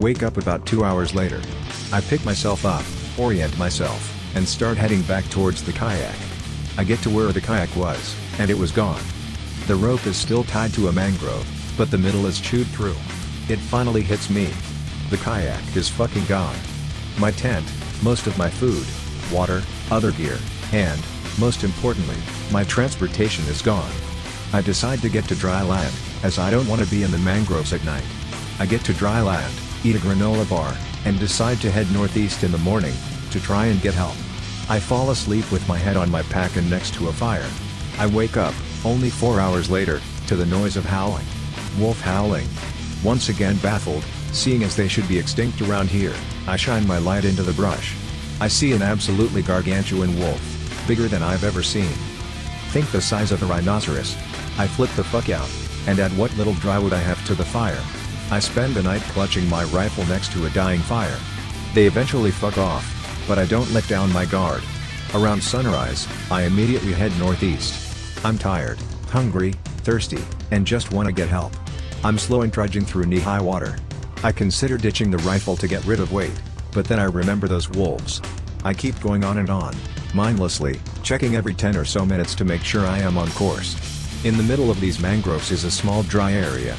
Wake up about 2 hours later. I pick myself up, orient myself, and start heading back towards the kayak. I get to where the kayak was, and it was gone. The rope is still tied to a mangrove, but the middle is chewed through. It finally hits me. The kayak is fucking gone. My tent, most of my food, water, other gear, and, most importantly, my transportation is gone. I decide to get to dry land, as I don't want to be in the mangroves at night. I get to dry land, eat a granola bar, and decide to head northeast in the morning, to try and get help. I fall asleep with my head on my pack and next to a fire. I wake up, only 4 hours later, to the noise of howling. Wolf howling. Once again baffled, seeing as they should be extinct around here, I shine my light into the brush. I see an absolutely gargantuan wolf, bigger than I've ever seen. Think the size of a rhinoceros. I flip the fuck out, and add what little drywood I have to the fire. I spend the night clutching my rifle next to a dying fire. They eventually fuck off, but I don't let down my guard. Around sunrise, I immediately head northeast. I'm tired, hungry, thirsty, and just want to get help. I'm slow and trudging through knee-high water. I consider ditching the rifle to get rid of weight, but then I remember those wolves. I keep going on and on, mindlessly, checking every 10 or so minutes to make sure I am on course. In the middle of these mangroves is a small dry area.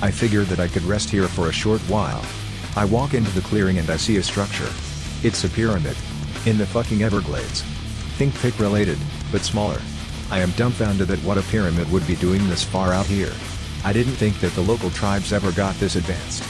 I figured that I could rest here for a short while. I walk into the clearing and I see a structure. It's a pyramid. In the fucking Everglades. Think pig related, but smaller. I am dumbfounded at what a pyramid would be doing this far out here. I didn't think that the local tribes ever got this advanced.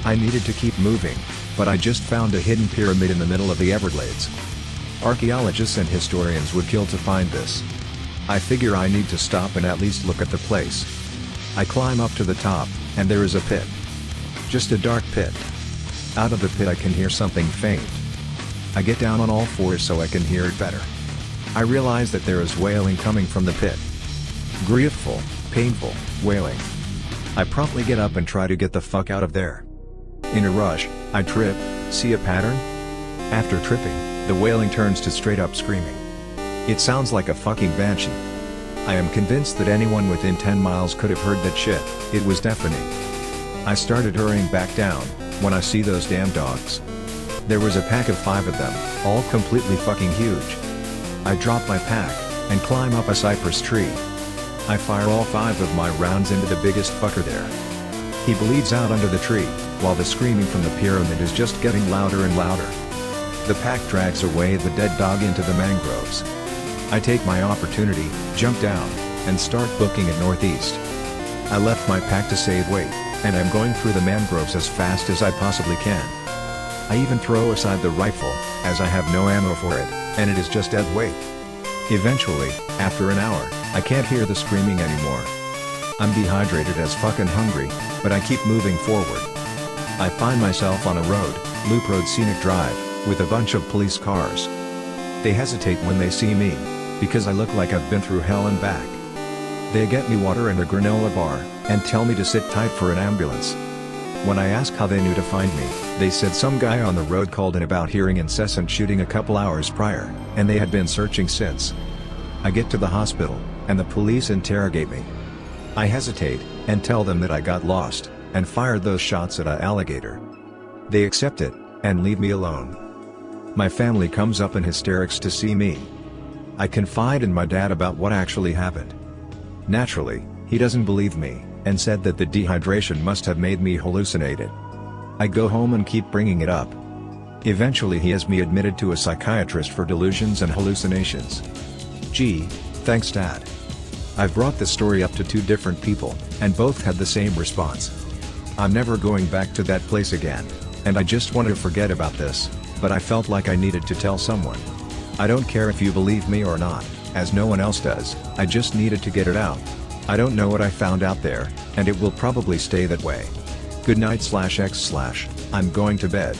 I needed to keep moving, but I just found a hidden pyramid in the middle of the Everglades. Archaeologists and historians would kill to find this. I figure I need to stop and at least look at the place. I climb up to the top, and there is a pit. Just a dark pit. Out of the pit I can hear something faint. I get down on all fours so I can hear it better. I realize that there is wailing coming from the pit. Grieful, painful, wailing. I promptly get up and try to get the fuck out of there. In a rush, I trip, see a pattern? After tripping, the wailing turns to straight up screaming. It sounds like a fucking banshee. I am convinced that anyone within 10 miles could have heard that shit. It was deafening. I started hurrying back down, when I see those damn dogs. There was a pack of 5 of them, all completely fucking huge. I drop my pack, and climb up a cypress tree. I fire all 5 of my rounds into the biggest fucker there. He bleeds out under the tree, while the screaming from the pyramid is just getting louder and louder. The pack drags away the dead dog into the mangroves. I take my opportunity, jump down, and start booking it northeast. I left my pack to save weight, and I'm going through the mangroves as fast as I possibly can. I even throw aside the rifle, as I have no ammo for it, and it is just dead weight. Eventually, after an hour, I can't hear the screaming anymore. I'm dehydrated as fucking hungry, but I keep moving forward. I find myself on a road, loop road scenic drive, with a bunch of police cars. They hesitate when they see me, because I look like I've been through hell and back. They get me water and a granola bar, and tell me to sit tight for an ambulance. When I ask how they knew to find me, they said some guy on the road called in about hearing incessant shooting a couple hours prior, and they had been searching since. I get to the hospital, and the police interrogate me. I hesitate, and tell them that I got lost, and fired those shots at an alligator. They accept it, and leave me alone. My family comes up in hysterics to see me. I confide in my dad about what actually happened. Naturally, he doesn't believe me, and said that the dehydration must have made me hallucinated. I go home and keep bringing it up. Eventually he has me admitted to a psychiatrist for delusions and hallucinations. Gee, thanks Dad. I've brought the story up to 2 different people, and both had the same response. I'm never going back to that place again, and I just want to forget about this, but I felt like I needed to tell someone. I don't care if you believe me or not, as no one else does, I just needed to get it out. I don't know what I found out there, and it will probably stay that way. Good night/x/, I'm going to bed.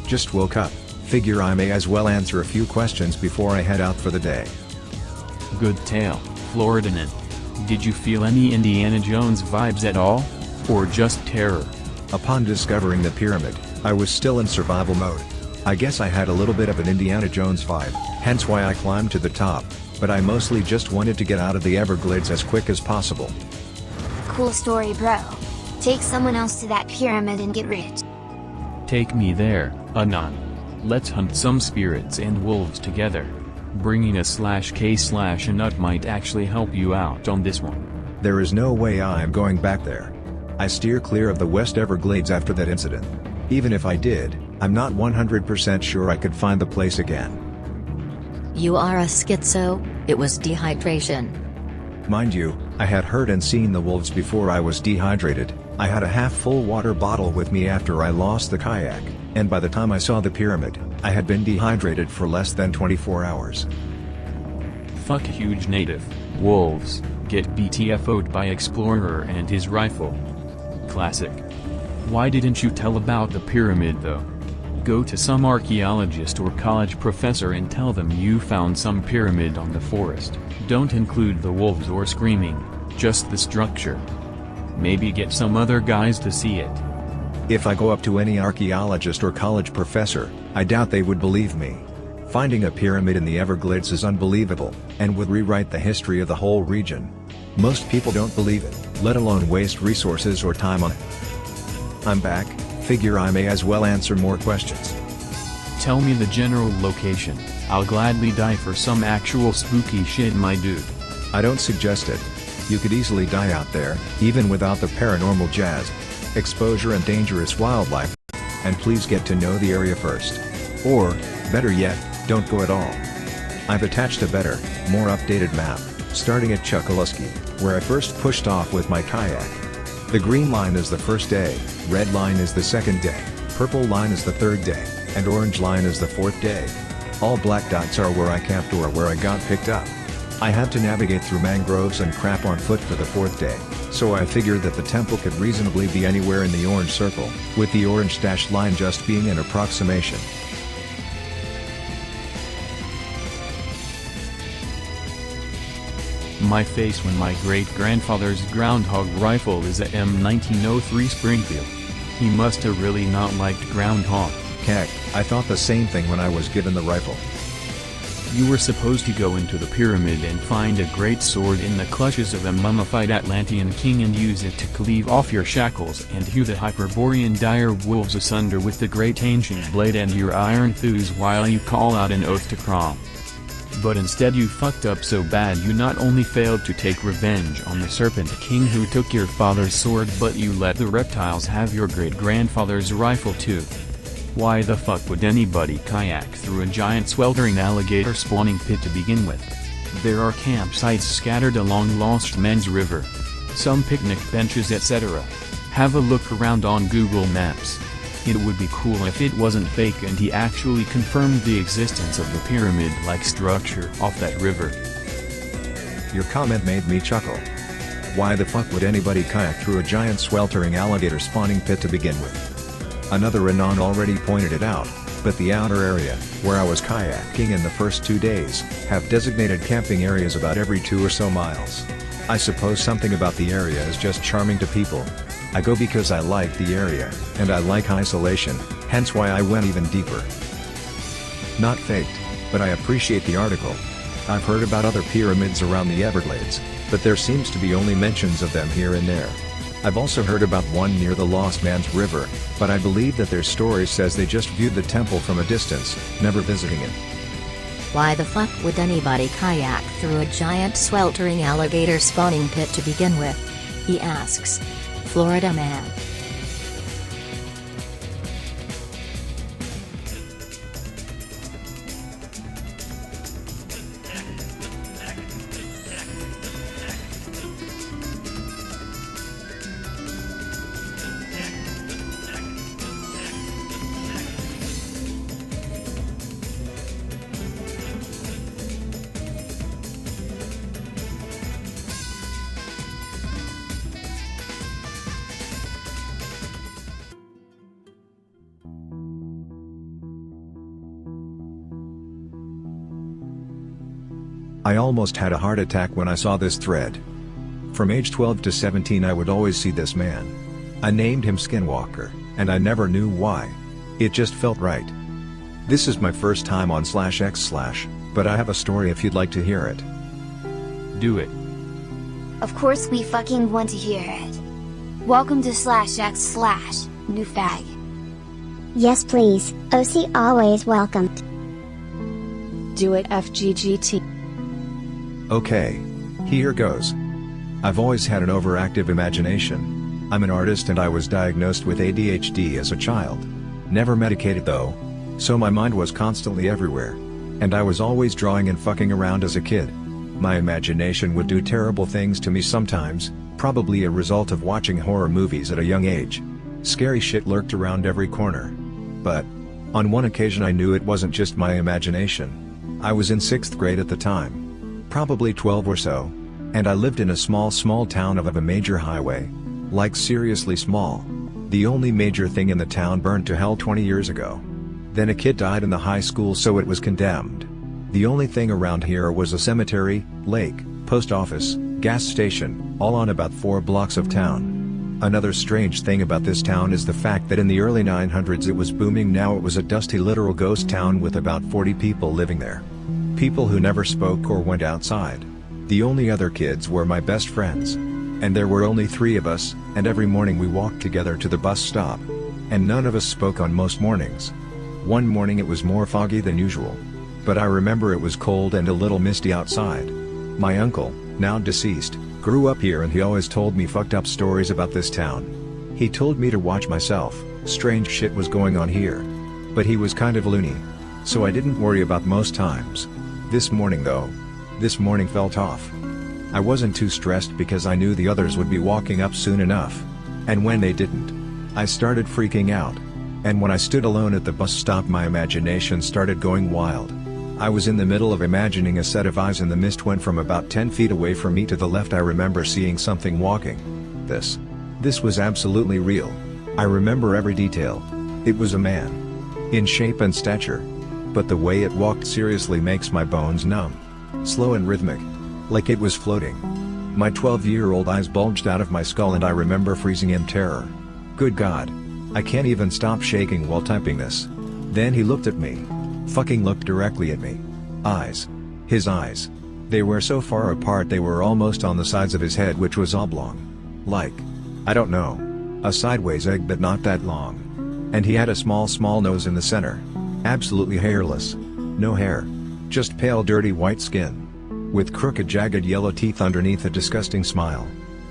Just woke up, figure I may as well answer a few questions before I head out for the day. Good tale, Floridanan. Did you feel any Indiana Jones vibes at all? Or just terror? Upon discovering the pyramid, I was still in survival mode. I guess I had a little bit of an Indiana Jones vibe, hence why I climbed to the top, but I mostly just wanted to get out of the Everglades as quick as possible. Cool story, bro. Take someone else to that pyramid and get rich. Take me there, Anon. Let's hunt some spirits and wolves together. Bringing a /K/ a nut might actually help you out on this one. There is no way I am going back there. I steer clear of the West Everglades after that incident. Even if I did, I'm not 100% sure I could find the place again. You are a schizo, it was dehydration. Mind you, I had heard and seen the wolves before I was dehydrated. I had a half-full water bottle with me after I lost the kayak, and by the time I saw the pyramid, I had been dehydrated for less than 24 hours. Fuck huge native, wolves, get BTFO'd by explorer and his rifle. Classic. Why didn't you tell about the pyramid though? Go to some archaeologist or college professor and tell them you found some pyramid on the forest. Don't include the wolves or screaming, just the structure. Maybe get some other guys to see it. If I go up to any archaeologist or college professor, I doubt they would believe me. Finding a pyramid in the Everglades is unbelievable, and would rewrite the history of the whole region. Most people don't believe it, let alone waste resources or time on it. I'm back, figure I may as well answer more questions. Tell me the general location, I'll gladly die for some actual spooky shit, my dude. I don't suggest it. You could easily die out there, even without the paranormal jazz, exposure and dangerous wildlife. And please get to know the area first. Or, better yet, don't go at all. I've attached a better, more updated map, starting at Chokoloskee, where I first pushed off with my kayak. The green line is the first day, red line is the second day, purple line is the third day, and orange line is the fourth day. All black dots are where I camped or where I got picked up. I had to navigate through mangroves and crap on foot for the fourth day, so I figured that the temple could reasonably be anywhere in the orange circle, with the orange dashed line just being an approximation. My face when my great-grandfather's groundhog rifle is a M1903 Springfield. He must have really not liked groundhog. Heck, I thought the same thing when I was given the rifle. You were supposed to go into the pyramid and find a great sword in the clutches of a mummified Atlantean king and use it to cleave off your shackles and hew the Hyperborean dire wolves asunder with the great ancient blade and your iron thews while you call out an oath to Crom. But instead you fucked up so bad you not only failed to take revenge on the Serpent King who took your father's sword, but you let the reptiles have your great-grandfather's rifle too. Why the fuck would anybody kayak through a giant sweltering alligator spawning pit to begin with? There are campsites scattered along Lost Men's River. Some picnic benches etc. Have a look around on Google Maps. It would be cool if it wasn't fake and he actually confirmed the existence of the pyramid-like structure off that river. Your comment made me chuckle. Why the fuck would anybody kayak through a giant sweltering alligator spawning pit to begin with? Another Anon already pointed it out, but the outer area, where I was kayaking in the first 2 days, have designated camping areas about every 2 or so miles. I suppose something about the area is just charming to people. I go because I like the area, and I like isolation, hence why I went even deeper. Not faked, but I appreciate the article. I've heard about other pyramids around the Everglades, but there seems to be only mentions of them here and there. I've also heard about one near the Lost Man's River, but I believe that their story says they just viewed the temple from a distance, never visiting it. Why the fuck would anybody kayak through a giant sweltering alligator spawning pit to begin with? He asks. Florida man. I almost had a heart attack when I saw this thread. From age 12 to 17 I would always see this man. I named him Skinwalker, and I never knew why. It just felt right. This is my first time on /x/, but I have a story if you'd like to hear it. Do it. Of course we fucking want to hear it. Welcome to /x/ new fag. Yes please, OC always welcomed. Do it FGGT. Okay. Here goes. I've always had an overactive imagination. I'm an artist and I was diagnosed with ADHD as a child. Never medicated though. So my mind was constantly everywhere. And I was always drawing and fucking around as a kid. My imagination would do terrible things to me sometimes, probably a result of watching horror movies at a young age. Scary shit lurked around every corner. But on one occasion I knew it wasn't just my imagination. I was in 6th grade at the time. Probably 12 or so. And I lived in a small town of a major highway. Like seriously small. The only major thing in the town burned to hell 20 years ago. Then a kid died in the high school so it was condemned. The only thing around here was a cemetery, lake, post office, gas station, all on about 4 blocks of town. Another strange thing about this town is the fact that in the early 900s it was booming. Now it was a dusty literal ghost town with about 40 people living there. People who never spoke or went outside. The only other kids were my best friends. And there were only 3 of us, and every morning we walked together to the bus stop. And none of us spoke on most mornings. One morning it was more foggy than usual. But I remember it was cold and a little misty outside. My uncle, now deceased, grew up here and he always told me fucked up stories about this town. He told me to watch myself, strange shit was going on here. But he was kind of loony. So I didn't worry about most times. This morning though. This morning felt off. I wasn't too stressed because I knew the others would be walking up soon enough. And when they didn't, I started freaking out. And when I stood alone at the bus stop my imagination started going wild. I was in the middle of imagining a set of eyes in the mist when from about 10 feet away from me to the left I remember seeing something walking. This was absolutely real. I remember every detail. It was a man. In shape and stature. But the way it walked seriously makes my bones numb. Slow and rhythmic. Like it was floating. My 12-year-old eyes bulged out of my skull and I remember freezing in terror. Good God. I can't even stop shaking while typing this. Then he looked at me. Fucking looked directly at me. Eyes. His eyes. They were so far apart they were almost on the sides of his head which was oblong. Like, I don't know. A sideways egg but not that long. And he had a small nose in the center. Absolutely hairless. No hair. Just pale dirty white skin. With crooked jagged yellow teeth underneath a disgusting smile.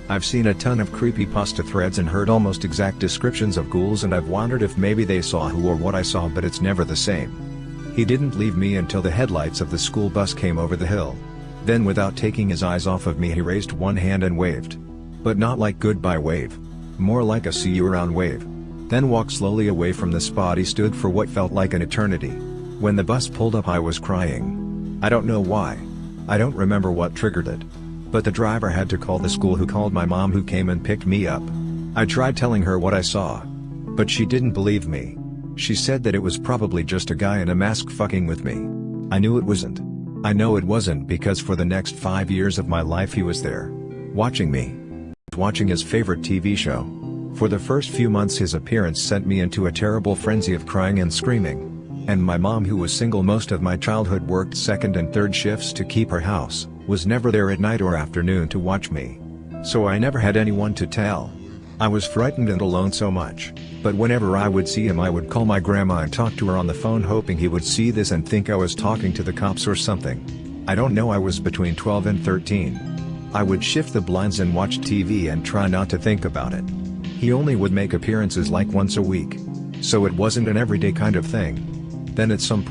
I've seen a ton of creepypasta threads and heard almost exact descriptions of ghouls and I've wondered if maybe they saw who or what I saw but it's never the same. He didn't leave me until the headlights of the school bus came over the hill. Then without taking his eyes off of me he raised one hand and waved. But not like goodbye wave. More like a see you around wave. Then walked slowly away from the spot he stood for what felt like an eternity. When the bus pulled up I was crying. I don't know why. I don't remember what triggered it. But the driver had to call the school who called my mom who came and picked me up. I tried telling her what I saw. But she didn't believe me. She said that it was probably just a guy in a mask fucking with me. I knew it wasn't. I know it wasn't because for the next 5 years of my life he was there. Watching me. Watching his favorite TV show. For the first few months his appearance sent me into a terrible frenzy of crying and screaming. And my mom who was single most of my childhood worked second and third shifts to keep her house, was never there at night or afternoon to watch me. So I never had anyone to tell. I was frightened and alone so much, but whenever I would see him I would call my grandma and talk to her on the phone hoping he would see this and think I was talking to the cops or something. I don't know, I was between 12 and 13. I would shift the blinds and watch TV and try not to think about it. He only would make appearances like once a week. So it wasn't an everyday kind of thing. Then at some point